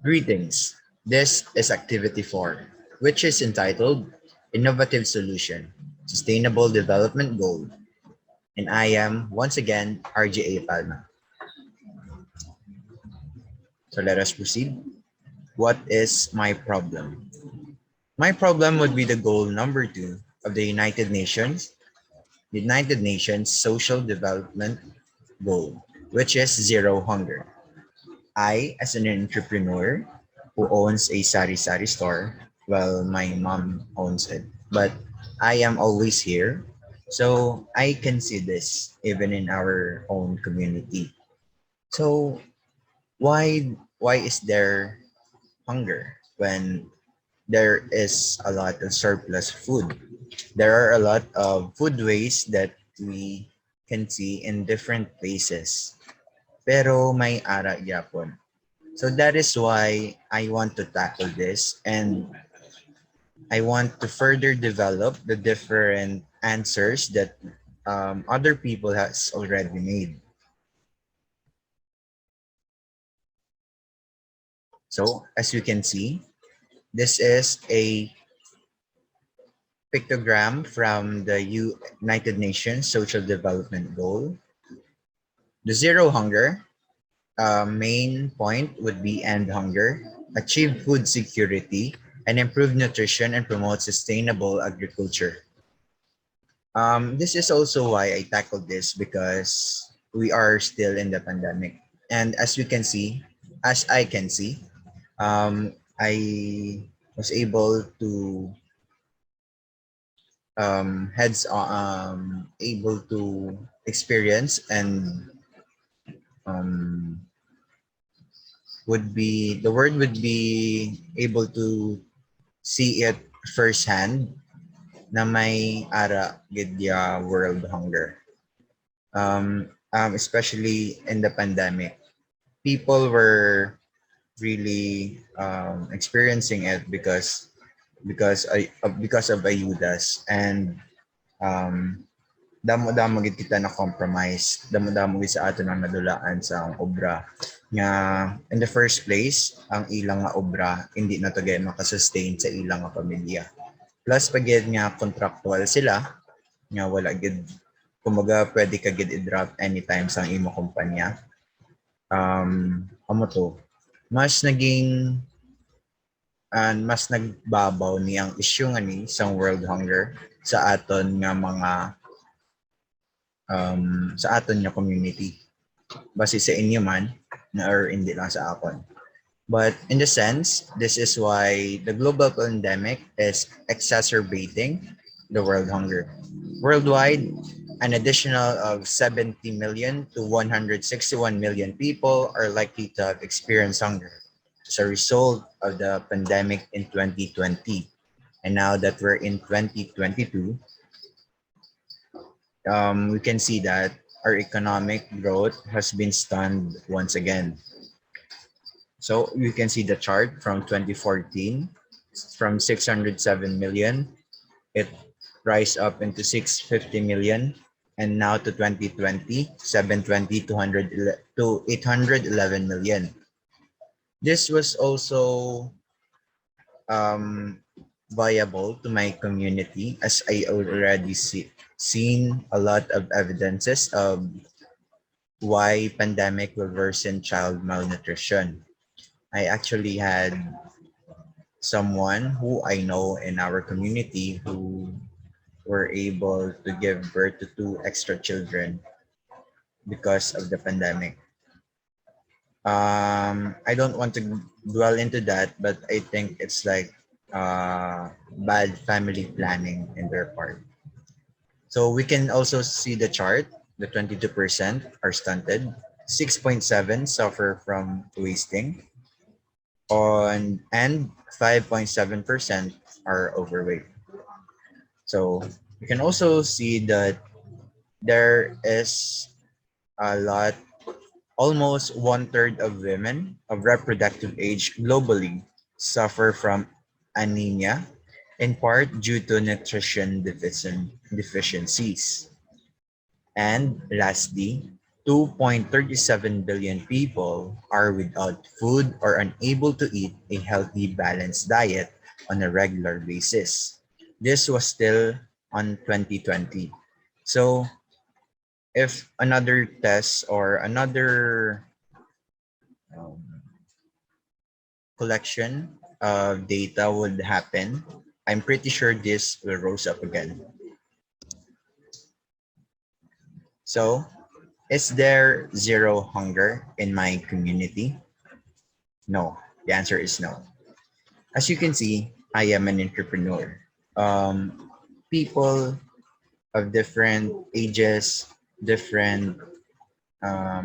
Greetings. This is Activity 4, which is entitled Innovative Solution, Sustainable Development Goal. And I am, once again, RJA Palma. So let us proceed. What is my problem? My problem would be the goal number 2 of the United Nations Social Development Goal, which is zero hunger. I, as an entrepreneur who owns a sari-sari store, well, my mom owns it, but I am always here. So I can see this even in our own community. So why is there hunger when there is a lot of surplus food? There are a lot of food waste that we can see in different places. Pero may ara yapon. So that is why I want to tackle this, and I want to further develop the different answers that other people has already made. So as you can see, this is a pictogram from the United Nations Social Development Goal. The zero hunger main point would be end hunger, achieve food security, and improve nutrition and promote sustainable agriculture. This is also why I tackled this because we are still in the pandemic. And as you can see, as I can see, I was able to able to experience and um, would be the word would be able to see it firsthand na may ara gidya world hunger. Especially in the pandemic, people were really experiencing it because of ayudas, and um, damo-damo gid kita na compromise, damo-damo gid sa ato ang nadulaan sa obra nga in the first place ang ilang nga obra hindi na to gay makasustain sa ilang nga pamilya. Plus pag nga contractual sila nga wala gid, kumaga pwede ka gid i-drop anytime sa imo kumpanya. Amo to, mas naging mas nagbabaw ni ang issue nga ni sa world hunger sa aton nga mga sa aton nga community. Base sa inyo man na or hindi lang sa akon. But in the sense, this is why the global pandemic is exacerbating the world hunger. Worldwide, an additional of 70 million to 161 million people are likely to have experienced hunger as a result of the pandemic in 2020. And now that we're in 2022, we can see that our economic growth has been stunned once again. So you can see the chart from 2014, from 607 million, it rise up into 650 million, and now to 2020, 720 to 811 million. This was also um, viable to my community as I already seen a lot of evidences of why pandemic will worsen child malnutrition. I actually had someone who I know in our community who were able to give birth to two extra children because of the pandemic. I don't want to dwell into that, but I think it's like bad family planning in their part. So we can also see the chart. The 22% are stunted, 6.7 suffer from wasting, and 5.7% are overweight. So you can also see that there is a lot, almost one third of women of reproductive age globally suffer from anemia, in part due to nutrition deficiencies. And lastly, 2.37 billion people are without food or unable to eat a healthy, balanced diet on a regular basis. This was still on 2020. So, if another test or another um, collection of data would happen, I'm pretty sure this will rose up again. So, is there zero hunger in my community? No. The answer is no. As you can see, I am an entrepreneur. People of different ages, different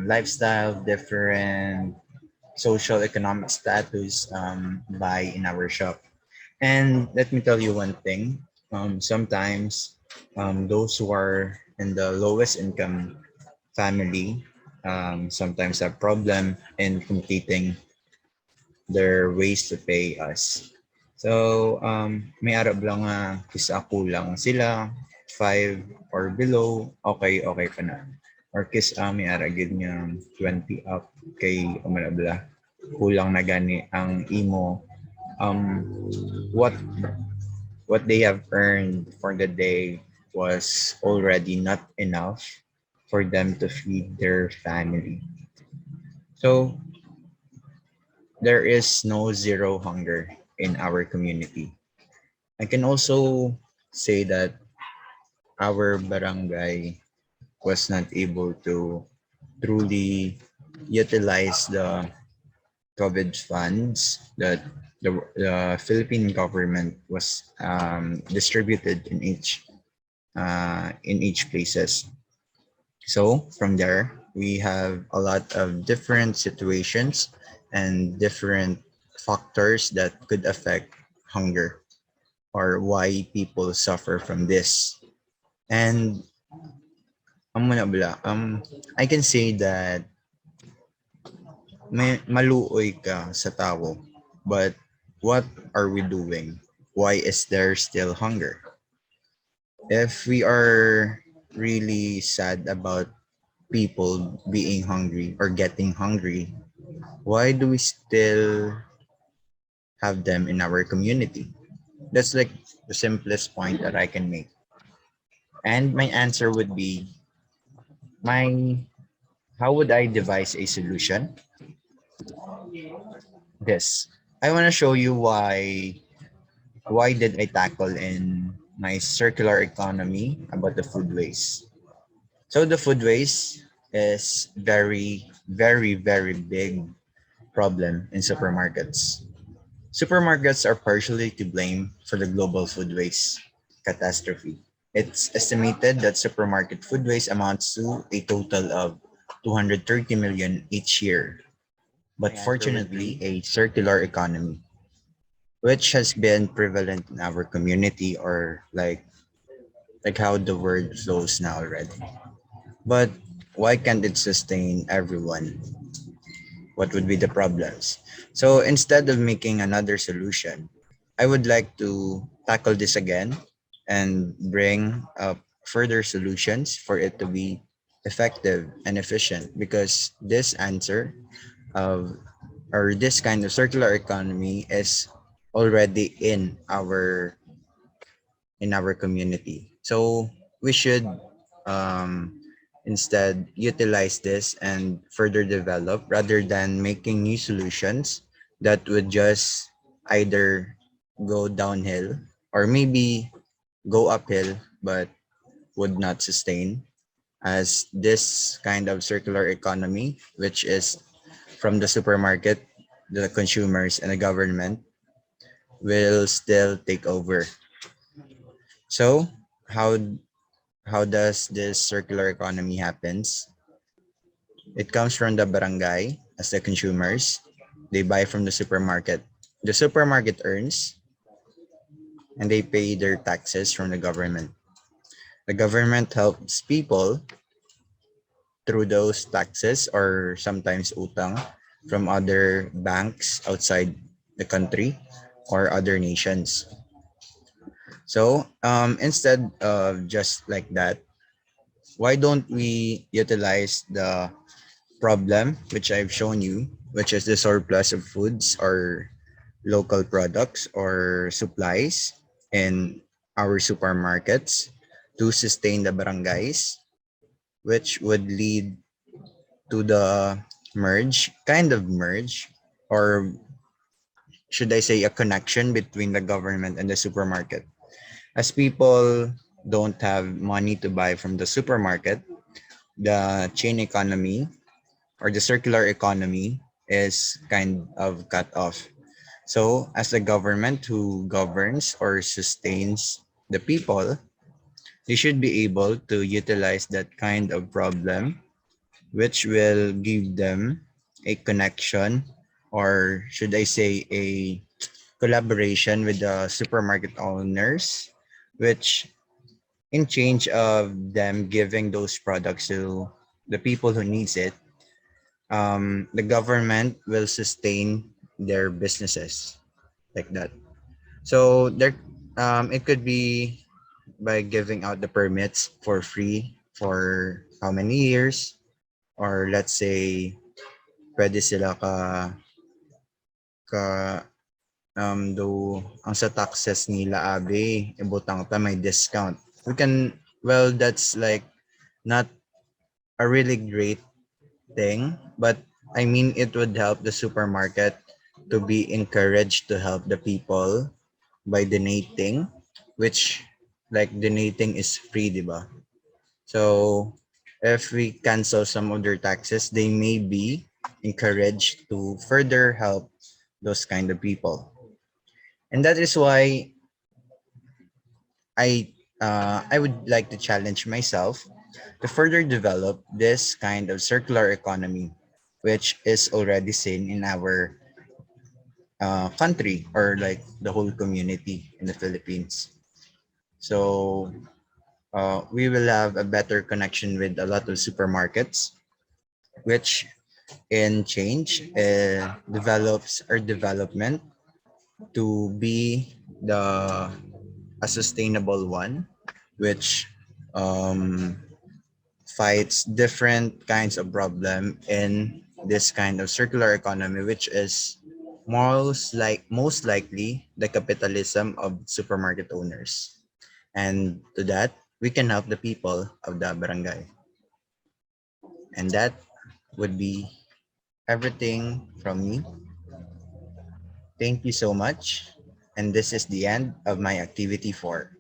lifestyle, different social economic status buy in our shop. And let me tell you one thing. Sometimes those who are in the lowest income family sometimes have problem in completing their ways to pay us. So, may arab lang nga kisa kulang sila, 5 or below, okay, okay pa na. Or kis may ara gid nga 20 up kay umalabla. Kulang na gani ang imo what what they have earned for the day was already not enough for them to feed their family. So there is no zero hunger in our community. I can also say that our barangay was not able to truly utilize the COVID funds that the Philippine government was distributed in each places. So from there, we have a lot of different situations and different factors that could affect hunger or why people suffer from this. And I can say that may maluoy ka sa tao, but what are we doing? Why is there still hunger? If we are really sad about people being hungry or getting hungry, why do we still have them in our community? That's like the simplest point that I can make. And my answer would be my how would I devise a solution? This. I want to show you why did I tackle in my circular economy about the food waste. So the food waste is very big problem in supermarkets. Supermarkets are partially to blame for the global food waste catastrophe. It's estimated that supermarket food waste amounts to a total of 230 million each year. My But answer would fortunately, be a circular economy, which has been prevalent in our community or like how the word flows now already. But why can't it sustain everyone? What would be the problems? So instead of making another solution, I would like to tackle this again and bring up further solutions for it to be effective and efficient because this answer of or this kind of circular economy is already in our community. So we should um, instead utilize this and further develop rather than making new solutions that would just either go downhill or maybe go uphill but would not sustain as this kind of circular economy which is from the supermarket, the consumers and the government will still take over. So how does this circular economy happens? It comes from the barangay as the consumers. They buy from the supermarket. The supermarket earns and they pay their taxes from the government. The government helps people through those taxes or sometimes utang from other banks outside the country or other nations. So instead of just like that, why don't we utilize the problem which I've shown you, which is the surplus of foods or local products or supplies in our supermarkets to sustain the barangays, which would lead to the kind of merge, or should I say a connection between the government and the supermarket. As people don't have money to buy from the supermarket, the chain economy or the circular economy is kind of cut off. So, as the government who governs or sustains the people, they should be able to utilize that kind of problem, which will give them a connection, or should I say a collaboration with the supermarket owners, which in change of them giving those products to the people who needs it, the government will sustain their businesses like that. So it could be by giving out the permits for free for how many years, or let's say pwede sila ka though ang sa taxes nila abe ibutang ta may discount. We can, well, that's like not a really great thing, but I mean it would help the supermarket to be encouraged to help the people by donating, which like donating is free, diba? So if we cancel some of their taxes, they may be encouraged to further help those kind of people. And that is why I would like to challenge myself to further develop this kind of circular economy, which is already seen in our country or like the whole community in the Philippines. So we will have a better connection with a lot of supermarkets, which in change develops our development to be the a sustainable one, which um, fights different kinds of problem in this kind of circular economy, which is most likely the capitalism of supermarket owners. And to that, we can help the people of the barangay. And that would be everything from me. Thank you so much. And this is the end of my activity 4.